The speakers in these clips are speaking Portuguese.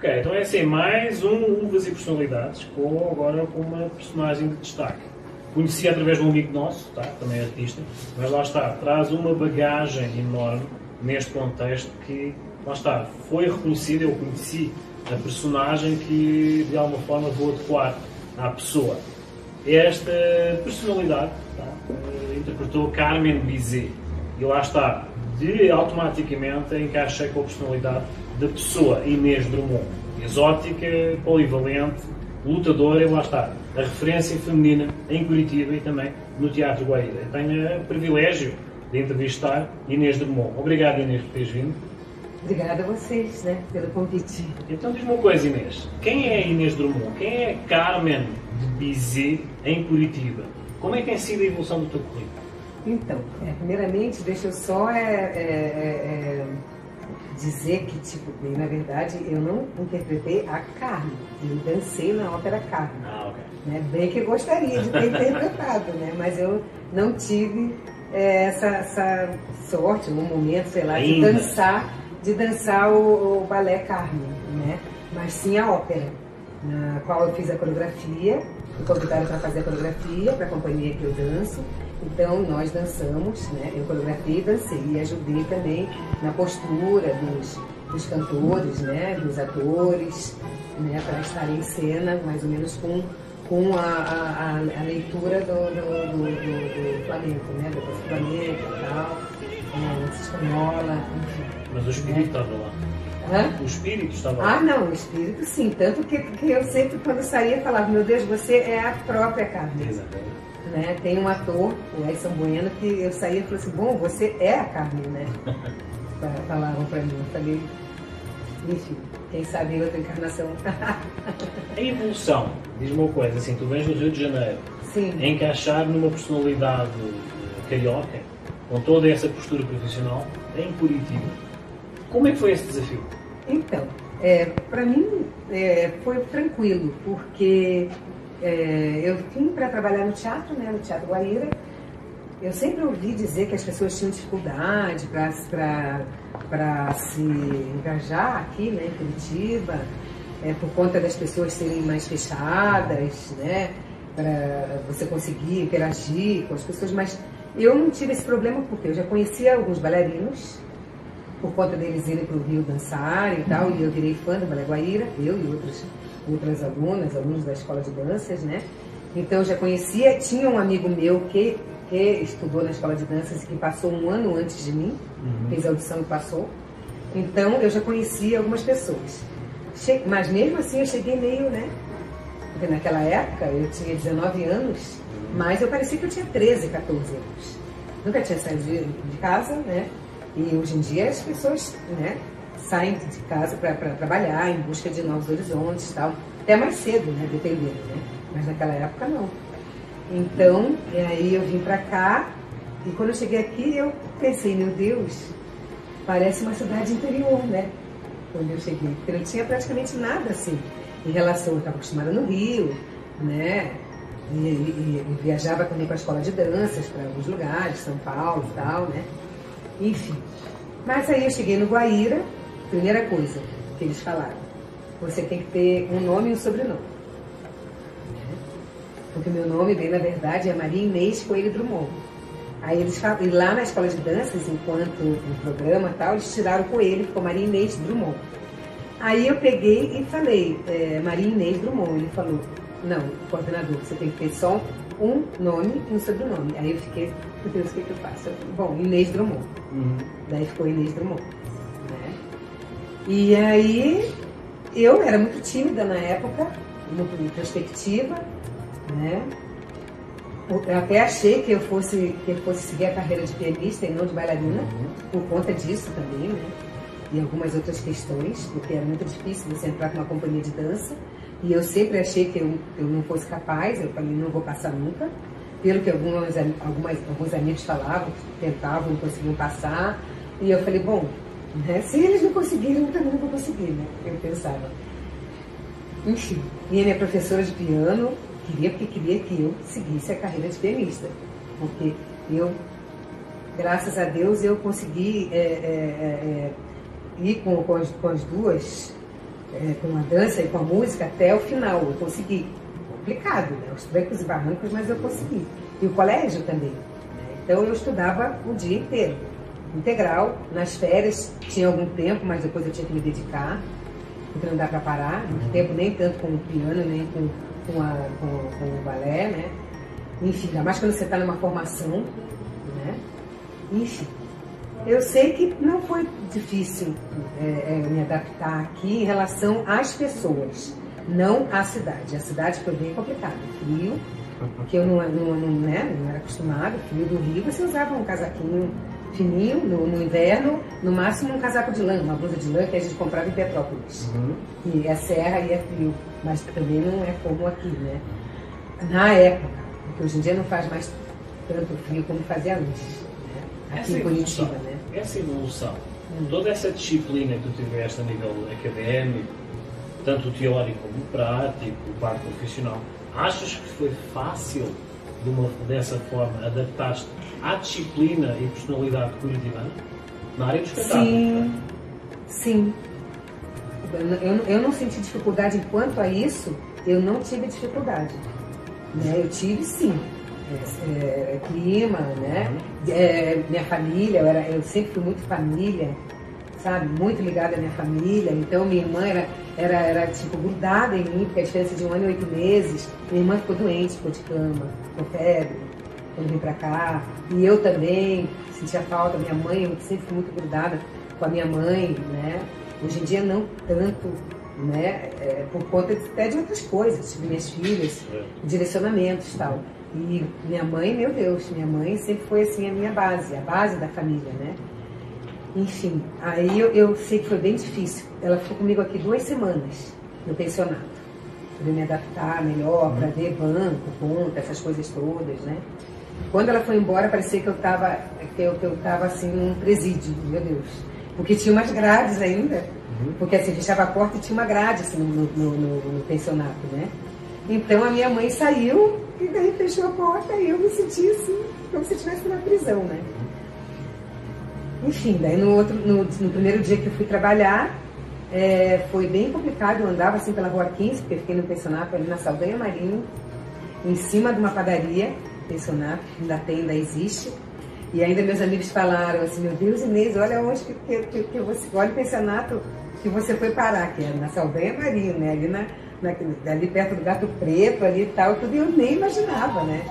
Ok, então é assim, mais um Uvas e Personalidades, agora com uma personagem de destaque. Conheci através de um amigo nosso, tá? Também é artista, mas lá está, traz uma bagagem enorme neste contexto que, lá está, foi reconhecido, eu conheci a personagem que de alguma forma vou adequar à pessoa. Esta personalidade, tá? Interpretou Carmen Bizet e lá está, automaticamente encaixei com a personalidade da pessoa Inês Drummond, exótica, polivalente, lutadora, e lá está, a referência feminina em Curitiba e também no Teatro Guaíra. Tenho o privilégio de entrevistar Inês Drummond. Obrigado, Inês, por teres vindo. Obrigada a vocês, né, pelo convite. Então diz-me uma coisa, Inês, quem é Inês Drummond? Quem é Carmen de Bizet em Curitiba? Como é que tem sido a evolução do teu currículo? Então, primeiramente, deixa eu só dizer que, tipo, na verdade, eu não interpretei a Carmen, eu dancei na ópera Carmen. Ah, ok. Né? Bem que eu gostaria de ter interpretado, né? Mas eu não tive essa sorte, no momento, sei lá, de dançar o balé Carmen, né? Mas sim a ópera, na qual eu fiz a coreografia, me convidaram para fazer a coreografia para a companhia que eu danço. Então, nós dançamos, né? Eu coreografei e dancei, e ajudei também na postura dos cantores, né? Dos atores, né? Para estar em cena, mais ou menos com a leitura do flamenco, né? Do flamenco e tal, dança espanhola, enfim. Mas o espírito estava lá. Hã? O espírito estava lá. Ah, não, o espírito sim. Tanto que eu sempre, quando saía, falava, meu Deus, você é a própria Carmen. Exatamente. Né? Tem um ator, o Edson Bueno, que eu saía e falei assim, bom, você é a Carmen, né? Falavam pra mim, eu falei, enfim, quem sabe outra encarnação. A evolução, diz-me uma coisa, assim, tu vens do Rio de Janeiro, Sim. encaixar numa personalidade carioca, com toda essa postura profissional, em Curitiba. Como é que foi esse desafio? Então, para mim foi tranquilo, porque eu vim para trabalhar no teatro, né, no Teatro Guaíra. Eu sempre ouvi dizer que as pessoas tinham dificuldade para se engajar aqui, né, em Curitiba, por conta das pessoas serem mais fechadas, né, para você conseguir interagir com as pessoas. Mas eu não tive esse problema porque eu já conhecia alguns bailarinos, por conta deles irem para o Rio dançar e tal, e eu virei fã do Balé Guaíra, eu e outras alunos da escola de danças, né? Então eu já conhecia, tinha um amigo meu que estudou na escola de danças e que passou um ano antes de mim, fez a audição e passou. Então eu já conhecia algumas pessoas. Mas mesmo assim eu cheguei meio, né? Porque naquela época eu tinha 19 anos, mas eu parecia que eu tinha 13, 14 anos. Nunca tinha saído de casa, né? E hoje em dia as pessoas, né, saem de casa para trabalhar em busca de novos horizontes e tal. Até mais cedo, né, dependendo, né? Mas naquela época não. Então, aí eu vim para cá e quando eu cheguei aqui eu pensei, meu Deus, parece uma cidade interior, né? Quando eu cheguei, porque não tinha praticamente nada assim em relação, eu estava acostumada no Rio, né? E viajava também com a escola de danças para alguns lugares, São Paulo e tal, né? Enfim. Mas aí eu cheguei no Guaíra, primeira coisa que eles falaram, você tem que ter um nome e um sobrenome. Porque meu nome, bem na verdade, é Maria Inês Coelho Drummond. Aí eles falam, e lá na escola de danças, enquanto no programa e tal, eles tiraram o Coelho, ficou Maria Inês Drummond. Aí eu peguei e falei, Maria Inês Drummond. Ele falou, não, coordenador, você tem que ter só um nome e um sobrenome. Aí eu fiquei, meu Deus, o que eu faço? Bom, Inês Drummond. Daí ficou Inês Drummond. Né? E aí eu era muito tímida na época, muito introspectiva, né? Eu até achei que eu fosse seguir a carreira de pianista e não de bailarina, por conta disso também, né? E algumas outras questões, porque era muito difícil você entrar com uma companhia de dança E eu sempre achei que eu não fosse capaz, eu falei, não vou passar nunca. Pelo que alguns amigos falavam, tentavam, não conseguiam passar. E eu falei, bom, né, se eles não conseguiram, eu também não vou conseguir, né? Eu pensava. Enfim, e a minha professora de piano porque queria que eu seguisse a carreira de pianista. Porque eu, graças a Deus, eu consegui ir com as duas, com a dança e com a música até o final. Eu consegui. Complicado, né? Os trancos e barrancos, mas eu consegui. E o colégio também. Né? Então eu estudava o dia inteiro, integral. Nas férias tinha algum tempo, mas depois eu tinha que me dedicar, porque não dá para parar. Muito tempo, nem tanto com o piano, nem com o balé, né? Enfim, ainda mais quando você está numa formação, né? Enfim, eu sei que não foi difícil me adaptar aqui em relação às pessoas. Não à cidade. A cidade foi bem complicada. Frio, que eu não era acostumada. Frio do Rio, você usava um casaquinho fininho no inverno, no máximo um casaco de lã, uma blusa de lã que a gente comprava em Petrópolis. E é serra e é frio, mas também não é como aqui, né? Na época, porque hoje em dia não faz mais tanto frio como fazia antes, né? Aqui em Curitiba, né? Essa evolução, toda essa disciplina que tu tiveste a nível académico, tanto o teórico como o prático, o parte profissional, achas que foi fácil, dessa forma, adaptar-te à disciplina e personalidade curitibana na área do espetáculo? Sim, sim. Eu não senti dificuldade enquanto a isso, eu não tive dificuldade. Né? Eu tive, sim. Clima, né? Minha família, eu sempre fui muito família, sabe? Muito ligada à minha família. Então, minha irmã era tipo, grudada em mim, porque a diferença de 1 ano e 8 meses. Minha irmã ficou doente, ficou de cama, ficou febre, quando vim pra cá. E eu também sentia falta. Minha mãe, eu sempre fui muito grudada com a minha mãe, né? Hoje em dia, não tanto, né? Por conta até de outras coisas, de minhas filhas, direcionamentos e tal. E minha mãe, meu Deus, minha mãe sempre foi assim a minha base, a base da família, né? Enfim, aí eu sei que foi bem difícil. Ela ficou comigo aqui 2 semanas no pensionato, para me adaptar melhor, para ver banco, conta, essas coisas todas, né? Quando ela foi embora, parecia que eu tava assim num presídio, meu Deus. Porque tinha umas grades ainda, porque assim, fechava a porta e tinha uma grade assim no pensionato, né? Então a minha mãe saiu e daí fechou a porta e eu me senti assim, como se estivesse na prisão, né? Enfim, daí no primeiro dia que eu fui trabalhar, foi bem complicado. Eu andava assim pela Rua 15, porque eu fiquei no pensionato ali na Saldanha Marinho, em cima de uma padaria, pensionato, ainda existe. E ainda meus amigos falaram assim, meu Deus, Inês, olha onde que você, olha o pensionato que você foi parar, que era na Saldanha Marinho, né? Ali perto do Gato Preto, ali e tal, tudo, eu nem imaginava, né?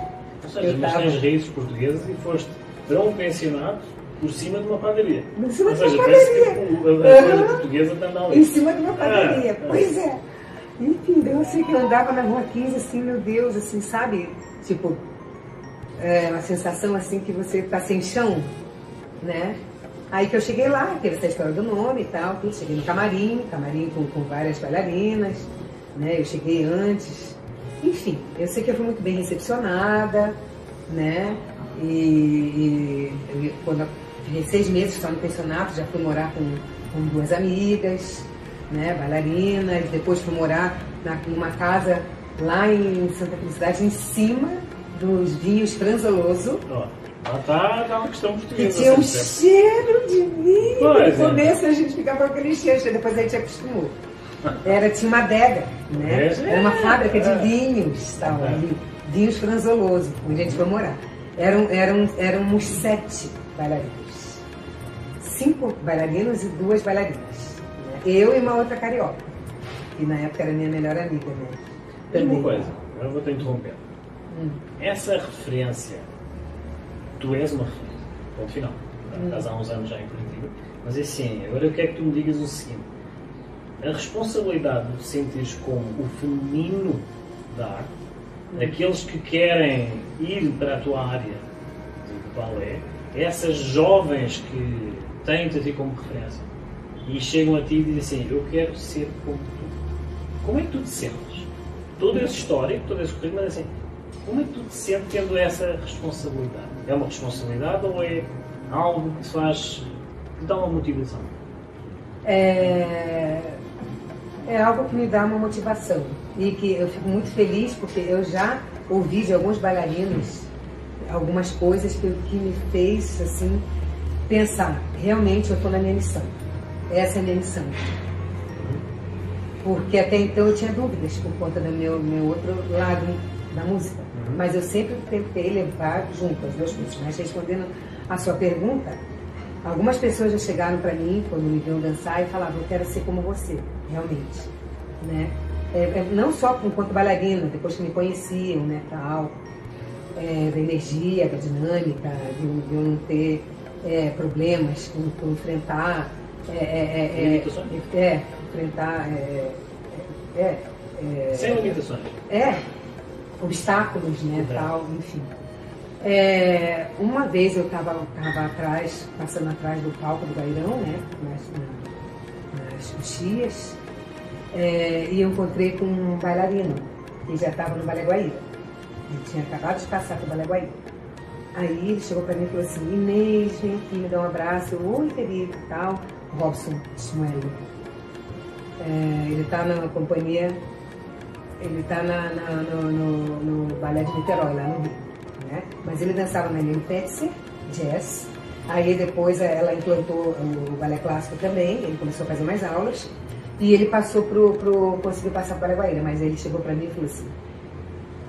Ou seja, mas tens raízes portuguesas e foste para um pensionato por cima de uma padaria. Em cima de uma padaria. padaria. A coisa portuguesa está na Em cima de uma padaria, pois é. Enfim, eu sei que eu andava na Rua 15, assim, meu Deus, assim, sabe? Tipo, uma sensação assim que você está sem chão, né? Aí que eu cheguei lá, teve essa história do nome e tal, tudo. Cheguei no camarim com várias bailarinas, né? Eu cheguei antes. Enfim, eu sei que eu fui muito bem recepcionada, né? E quando eu fiquei 6 meses só no pensionato, já fui morar com 2 amigas, né? Bailarinas. Depois fui morar numa casa lá em Santa Felicidade, em cima dos vinhos Franzoloso. Tá uma questão portuguesa. Que tinha um cheiro de vinho. Pois no começo a gente ficava com aquele cheiro, depois a gente acostumou. Tinha uma adega, né? Era uma fábrica de vinhos, tal, ali, vinhos Franzoloso, onde a gente foi morar. Éramos 7 bailarinos. 5 bailarinos e 2 bailarinas. Né? Eu e uma outra carioca, que na época era minha melhor amiga, né? Também. Uma coisa, agora vou te interromper. Essa referência, tu és uma referência, ponto final. Estás há uns anos já em Curitiba, mas assim, agora eu quero que tu me digas o seguinte: a responsabilidade de te sentires como o feminino da arte, aqueles que querem ir para a tua área de balé, essas jovens que têm-te a ti como referência e chegam a ti e dizem assim, eu quero ser como tu. Como é que tu te sentes? todo esse histórico, todo esse currículo, mas assim, como é que tu te sentes tendo essa responsabilidade? É uma responsabilidade ou é algo que te faz, que te dá uma motivação? É algo que me dá uma motivação e que eu fico muito feliz porque eu já ouvi de alguns bailarinos algumas coisas que me fez assim pensar, realmente eu estou na minha missão, essa é a minha missão. Porque até então eu tinha dúvidas por conta do meu outro lado da música, mas eu sempre tentei levar junto as duas coisas. Mas respondendo a sua pergunta, algumas pessoas já chegaram para mim quando me viam dançar e falavam, eu quero ser como você, realmente, né? Não só enquanto bailarina, depois que me conheciam, né, tal, da energia, da dinâmica, de eu não ter problemas com enfrentar, enfrentar, sem limitações. Obstáculos, né, tal, enfim. Uma vez eu estava atrás, passando atrás do palco do Bairão, né, nas coxias, e eu encontrei com um bailarino que já estava no Balé Guaíra. Ele tinha acabado de passar para o Balé Guaíra. Aí ele chegou para mim e falou assim, Inês, vem aqui, me dá um abraço. Oi, querido, tal. Robson Schmueli. Ele está na companhia, ele está no Balé de Niterói, lá no Rio. Né? Mas ele dançava na Helene Petzer, jazz. Aí depois ela implantou o balé clássico também, ele começou a fazer mais aulas. E ele passou conseguiu passar para o Balé Guaíra, mas aí ele chegou para mim e falou assim,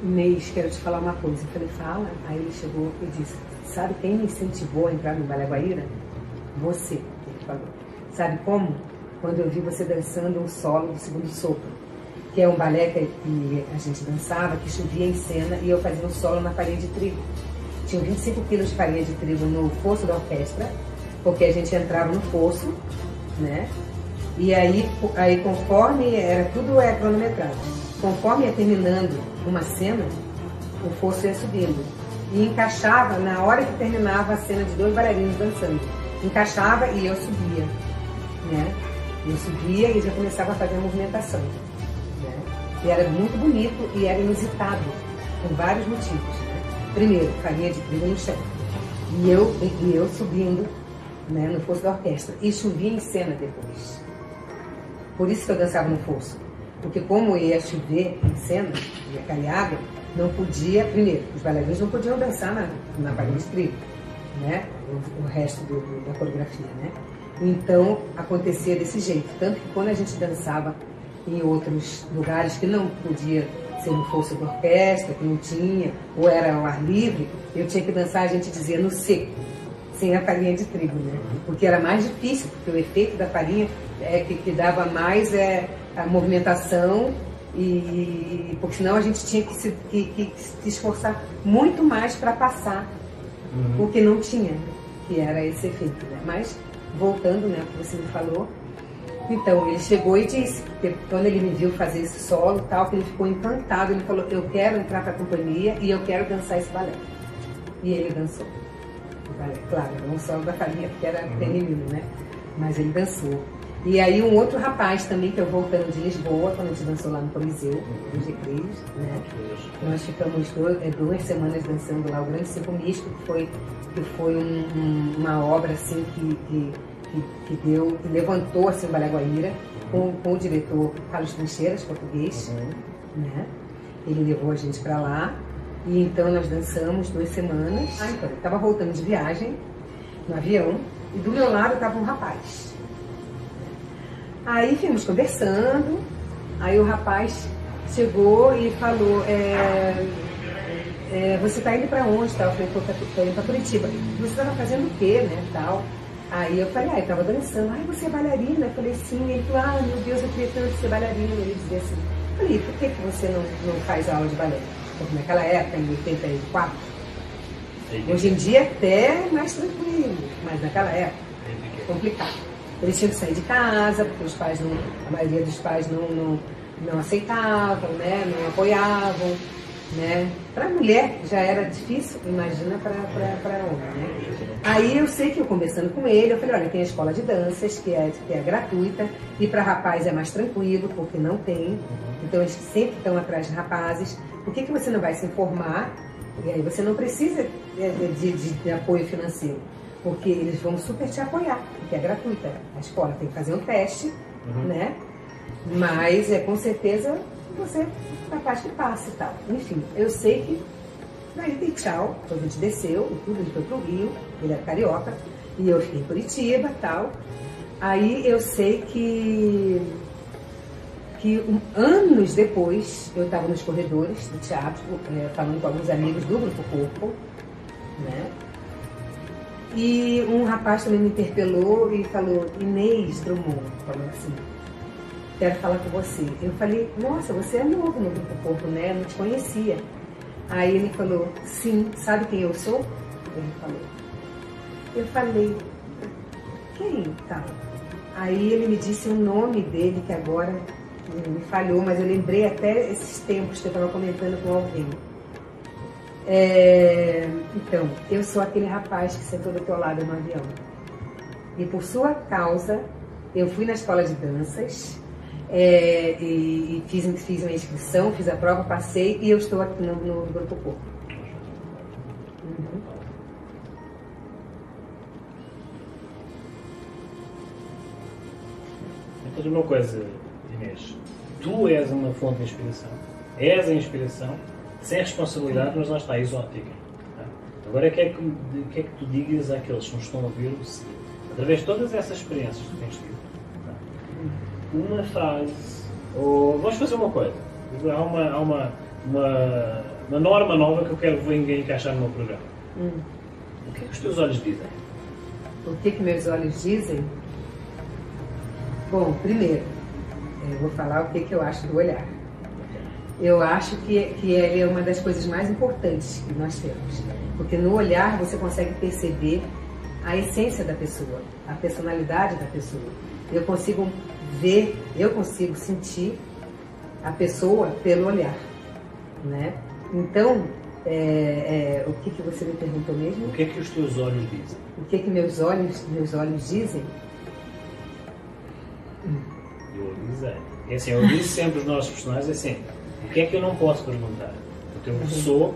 Inês, quero te falar uma coisa. Eu falei, fala. Aí ele chegou e disse, sabe quem me incentivou a entrar no Balé Guaíra? Você, ele falou. Sabe como? Quando eu vi você dançando um solo do Segundo Sopro, que é um balé que a gente dançava, que chovia em cena, e eu fazia um solo na farinha de trigo. Tinha 25 quilos de farinha de trigo no fosso da orquestra, porque a gente entrava no fosso, né? E aí conforme era tudo cronometrado, conforme ia terminando uma cena, o fosso ia subindo. E encaixava, na hora que terminava a cena de dois bailarinos dançando, encaixava e eu subia, né? Eu subia e já começava a fazer a movimentação, né? E era muito bonito e era inusitado, por vários motivos, né? Primeiro, farinha de trigo no chão. E eu subindo, né, no fosso da orquestra. E chovia em cena depois. Por isso que eu dançava no fosso. Porque como ia chover em cena, ia cair água, não podia, primeiro, os bailarinos não podiam dançar na farinha de trigo, né? O resto da coreografia, né? Então, acontecia desse jeito. Tanto que quando a gente dançava em outros lugares que não podia ser no fosso da orquestra, que não tinha, ou era ao ar livre, eu tinha que dançar, a gente dizia, no seco, sem a farinha de trigo, né? Porque era mais difícil, porque o efeito da farinha que dava mais a movimentação, porque senão a gente tinha que se esforçar muito mais para passar, porque não tinha, que era esse efeito, né? Mas, voltando, né, ao que você me falou, então, ele chegou e disse, que quando ele me viu fazer esse solo, tal, que ele ficou encantado, ele falou, eu quero entrar para a companhia e eu quero dançar esse balé. E ele dançou. O balé, claro, não o solo da farinha, porque era feminino, né? Mas ele dançou. E aí um outro rapaz também, que eu voltando de Lisboa, quando a gente dançou lá no Coliseu, no G3, né? Nós ficamos 2 semanas dançando lá, o Grande Circo Místico, que foi uma obra assim que levantou assim, o Balé Guaíra, com o diretor Carlos Trincheiras, português, né? Ele levou a gente para lá, e então nós dançamos 2 semanas. Então, eu estava voltando de viagem, no avião, e do meu lado estava um rapaz. Aí fomos conversando, aí o rapaz chegou e falou, você está indo para onde? Tal? Eu falei, estou indo para Curitiba. Você estava fazendo o quê, né, tal? Aí eu falei, eu estava dançando. Você é bailarina? Eu falei, sim. Ele falou, meu Deus, eu queria tanto ser bailarina. Ele dizia assim. Eu falei, por que você não faz aula de balé? Porque naquela época, em 84, hoje em dia até é mais tranquilo, mas naquela época, complicado. Eles tinham que sair de casa, porque os pais a maioria dos pais não aceitavam, né? Não apoiavam. né? Para mulher já era difícil, imagina para homem, né? Aí eu sei que eu conversando com ele, eu falei, olha, tem a escola de danças, que é gratuita, e para rapaz é mais tranquilo, porque não tem, então eles sempre estão atrás de rapazes. Por que você não vai se informar? E aí você não precisa de apoio financeiro, porque eles vão super te apoiar, porque é gratuita. A escola tem que fazer um teste, né? Mas com certeza você é capaz que passe e tal. Enfim, eu sei que daí dei tchau, a gente desceu e tudo, ele foi pro Rio, ele era carioca, e eu fiquei em Curitiba e tal. Aí eu sei que anos depois eu estava nos corredores do teatro, falando com alguns amigos do Grupo Corpo, né? E um rapaz também me interpelou e falou, Inês Drummond, falou assim, quero falar com você. Eu falei, nossa, você é novo no Grupo Corpo, né? Eu não te conhecia. Aí ele falou, sim, sabe quem eu sou? Ele falou. Eu falei, quem tal? Aí ele me disse o nome dele, que agora me falhou, mas eu lembrei até esses tempos que eu estava comentando com alguém. Então, eu sou aquele rapaz que sentou do teu lado no avião. E por sua causa, eu fui na escola de danças, e fiz uma inscrição, fiz a prova, passei, e eu estou aqui no Grupo Corpo. Então, uma coisa, Inês, tu és uma fonte de inspiração, és a inspiração, sem responsabilidade, mas lá está, exótica. Tá? Agora, o que é que tu digas àqueles que nos estão a ver o seguinte? Através de todas essas experiências que tu tens tido, tá? Uma frase, ou vamos fazer uma coisa, há uma norma nova que eu quero encaixar no meu programa. O que é que os teus olhos dizem? O que meus olhos dizem? Bom, primeiro, eu vou falar o que eu acho do olhar. Eu acho que ele é uma das coisas mais importantes que nós temos. Porque no olhar você consegue perceber a essência da pessoa, a personalidade da pessoa. Eu consigo ver, eu consigo sentir a pessoa pelo olhar, né? Então, o que você me perguntou mesmo? O que é que os teus olhos dizem? O que meus olhos dizem? Eu dizei. É assim, eu disse sempre os nossos personagens assim, o que é que eu não posso perguntar? Porque eu sou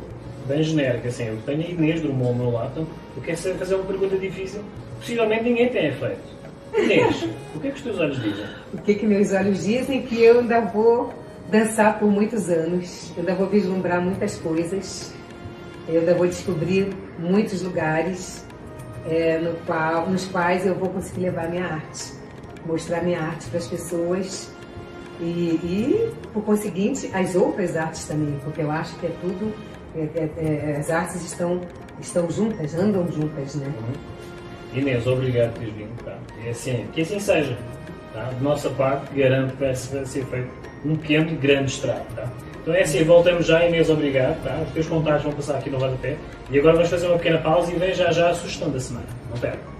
bem genérico, assim, eu tenho a Inês Drummond ao meu lado, então eu quero fazer uma pergunta difícil, possivelmente ninguém tenha feito. Inês, o que é que os teus olhos dizem? O que meus olhos dizem? Que eu ainda vou dançar por muitos anos, eu ainda vou vislumbrar muitas coisas, eu ainda vou descobrir muitos lugares nos quais eu vou conseguir levar minha arte, mostrar minha arte para as pessoas e, por conseguinte, as outras artes também, porque eu acho que é tudo, as artes estão juntas, andam juntas, né? Inês, obrigado por teres vindo, tá? É assim, que assim seja, tá? De nossa parte, garanto que vai ser feito um pequeno e grande estrago, tá? Então é assim, voltamos já, Inês, obrigado, tá? Os teus contatos vão passar aqui no rodapé e agora vamos fazer uma pequena pausa e vem já a sugestão da semana, não perca.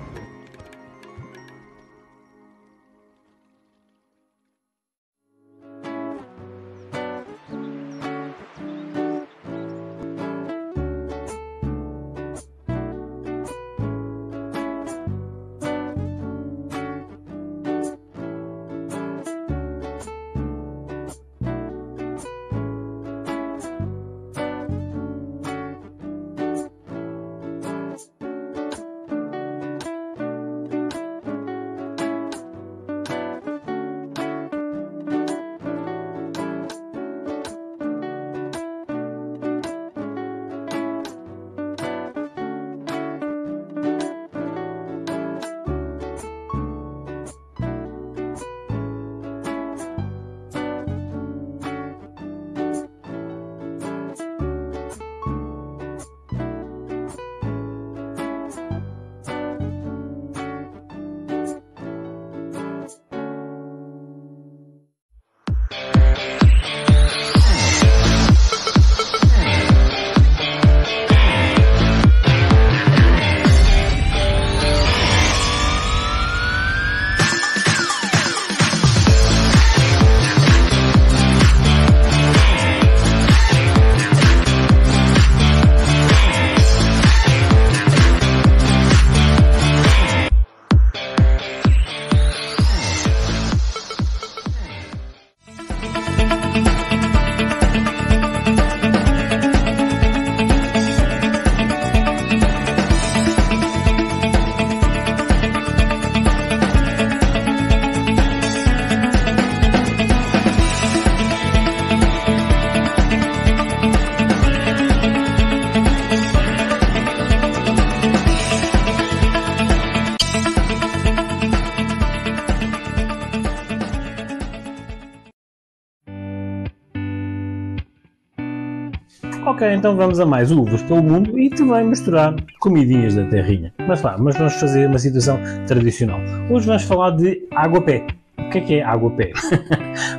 Ok, então vamos a mais uvas pelo mundo e também misturar comidinhas da terrinha. Mas vamos fazer uma situação tradicional. Hoje vamos falar de água-pé. O que é água-pé?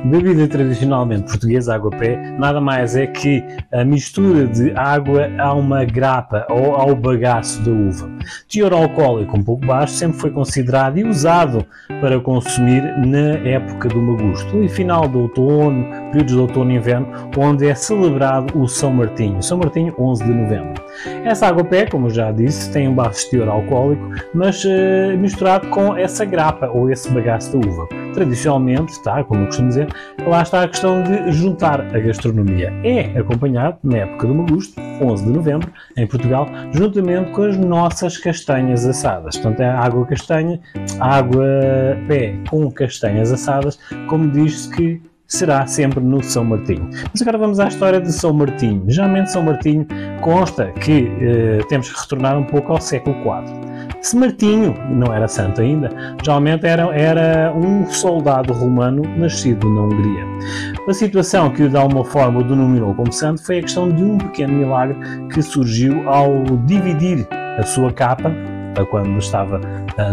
Bebida tradicionalmente portuguesa, água-pé, nada mais é que a mistura de água a uma grapa ou ao bagaço da uva. Teor alcoólico um pouco baixo, sempre foi considerado e usado para consumir na época do magusto, e final do outono, períodos de outono e inverno, onde é celebrado o São Martinho. São Martinho, 11 de novembro. Essa água-pé, como eu já disse, tem um baixo teor alcoólico, mas misturado com essa grapa ou esse bagaço da uva. Tradicionalmente, tá, como eu costumo dizer, lá está a questão de juntar a gastronomia. É acompanhado, na época do magusto, 11 de novembro, em Portugal, juntamente com as nossas castanhas assadas. Portanto, é água castanha, água-pé com castanhas assadas, como diz-se que será sempre no São Martinho. Mas agora vamos à história de São Martinho. Geralmente São Martinho consta que temos que retornar um pouco ao século IV. Se Martinho não era santo ainda, geralmente era um soldado romano nascido na Hungria. A situação que de alguma forma o denominou como santo foi a questão de um pequeno milagre que surgiu ao dividir a sua capa, quando estava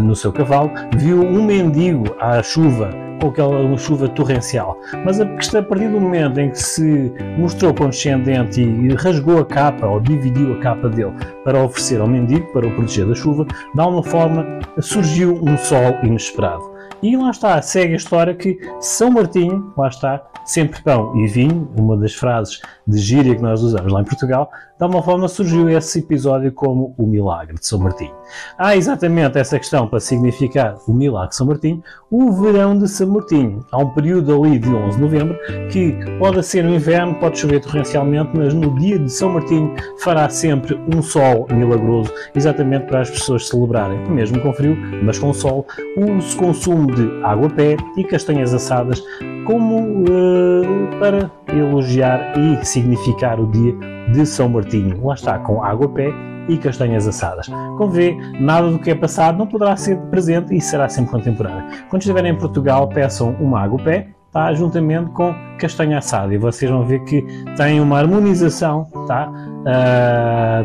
no seu cavalo, viu um mendigo à chuva, com aquela chuva torrencial. Mas a partir do momento em que se mostrou condescendente e rasgou a capa, ou dividiu a capa dele, para oferecer ao mendigo, para o proteger da chuva, de alguma forma surgiu um sol inesperado. E lá está, segue a história que São Martinho, lá está, sempre pão e vinho, uma das frases de gíria que nós usamos lá em Portugal, de alguma forma surgiu esse episódio como o milagre de São Martinho. Há exatamente essa questão para significar o milagre de São Martinho, o verão de São Martinho. Há um período ali de 11 de novembro que pode ser no inverno, pode chover torrencialmente, mas no dia de São Martinho fará sempre um sol milagroso, exatamente para as pessoas celebrarem, mesmo com frio, mas com sol, o consumo de água-pé e castanhas assadas como para elogiar e significar o dia de São Martinho. Lá está, com água-pé e castanhas assadas. Como vê, nada do que é passado não poderá ser presente e será sempre contemporâneo. Quando estiverem em Portugal, peçam uma água-pé, tá, juntamente com castanha assada, e vocês vão ver que tem uma harmonização, tá,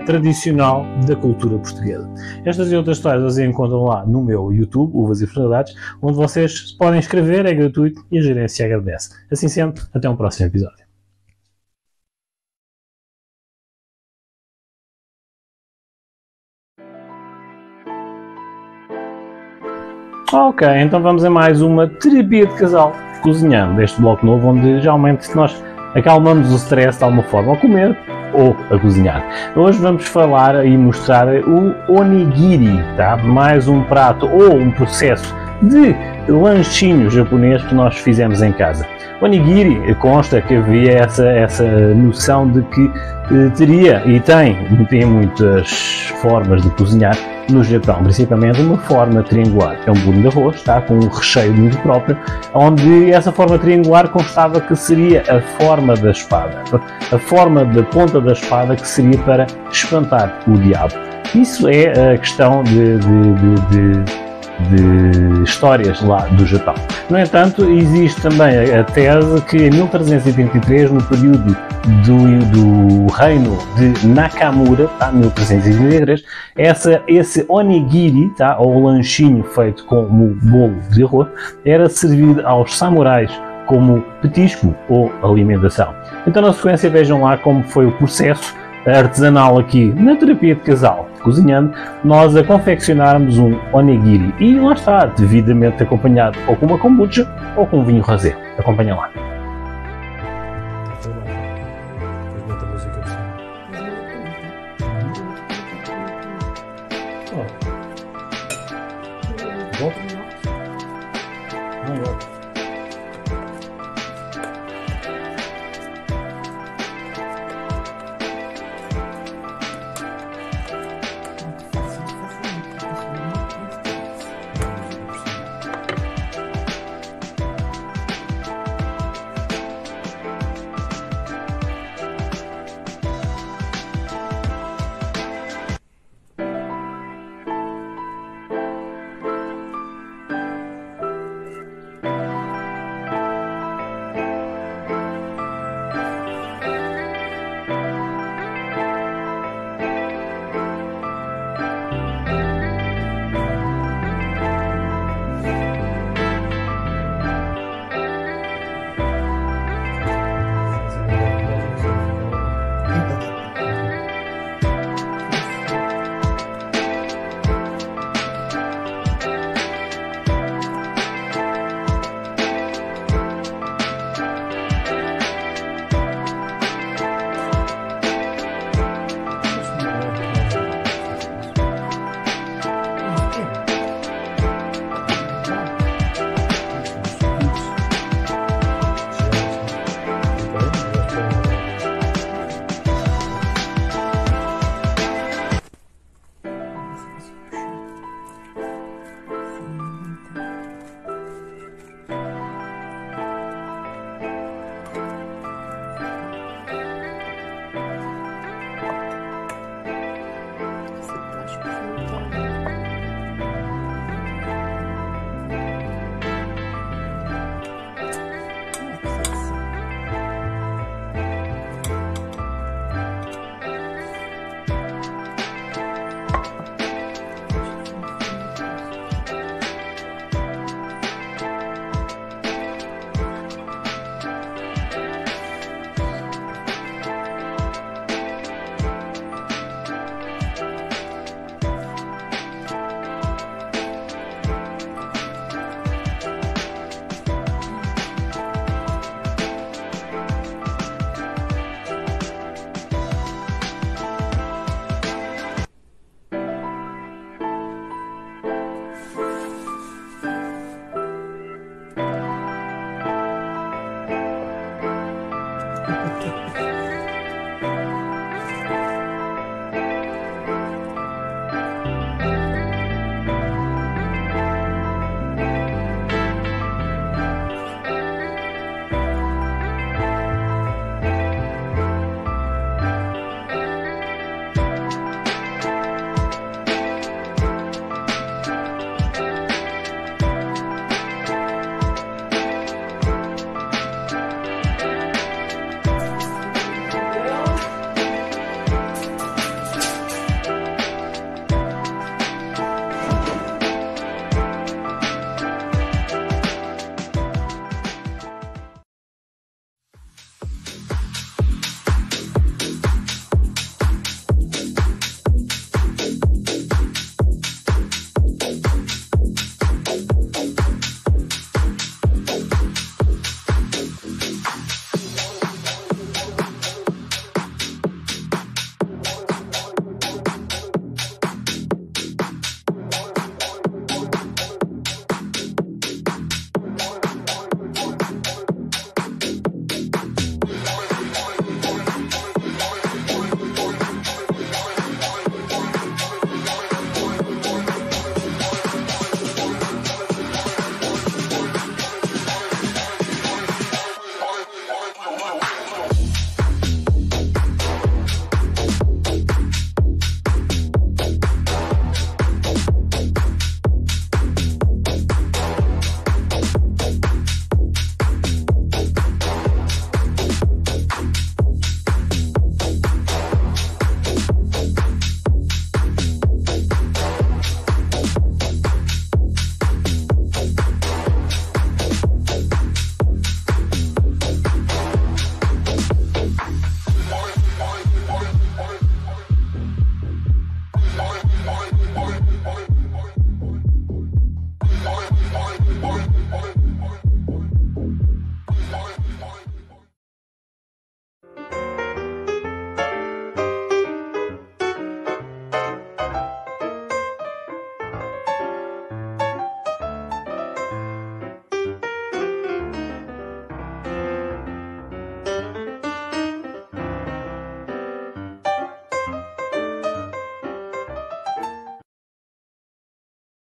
tradicional da cultura portuguesa. Estas e outras histórias vocês encontram lá no meu YouTube, Uvas e Fernandades, onde vocês podem escrever, é gratuito e a gerência agradece. Assim sendo, até um próximo episódio. Ok, então vamos a mais uma terapia de casal cozinhando, este bloco novo onde geralmente nós acalmamos o stress de alguma forma, ao comer ou a cozinhar. Hoje vamos falar e mostrar o onigiri, tá? Mais um prato ou um processo de lanchinho japonês que nós fizemos em casa. O onigiri consta que havia essa noção de que teria e tem muitas formas de cozinhar no Japão, principalmente uma forma triangular. É um bolinho de arroz, está com um recheio muito próprio, onde essa forma triangular constava que seria a forma da espada, a forma da ponta da espada que seria para espantar o diabo. Isso é a questão de histórias lá do Japão. No entanto, existe também a tese que em 1323, no período do reino de Nakamura, tá, 1323, esse onigiri, tá, ou lanchinho feito com o bolo de arroz, era servido aos samurais como petisco ou alimentação. Então, na sequência, vejam lá como foi o processo artesanal aqui na terapia de casal, cozinhando, nós a confeccionarmos um onigiri e lá está, devidamente acompanhado ou com uma kombucha ou com um vinho rosé. Acompanha lá. Bom?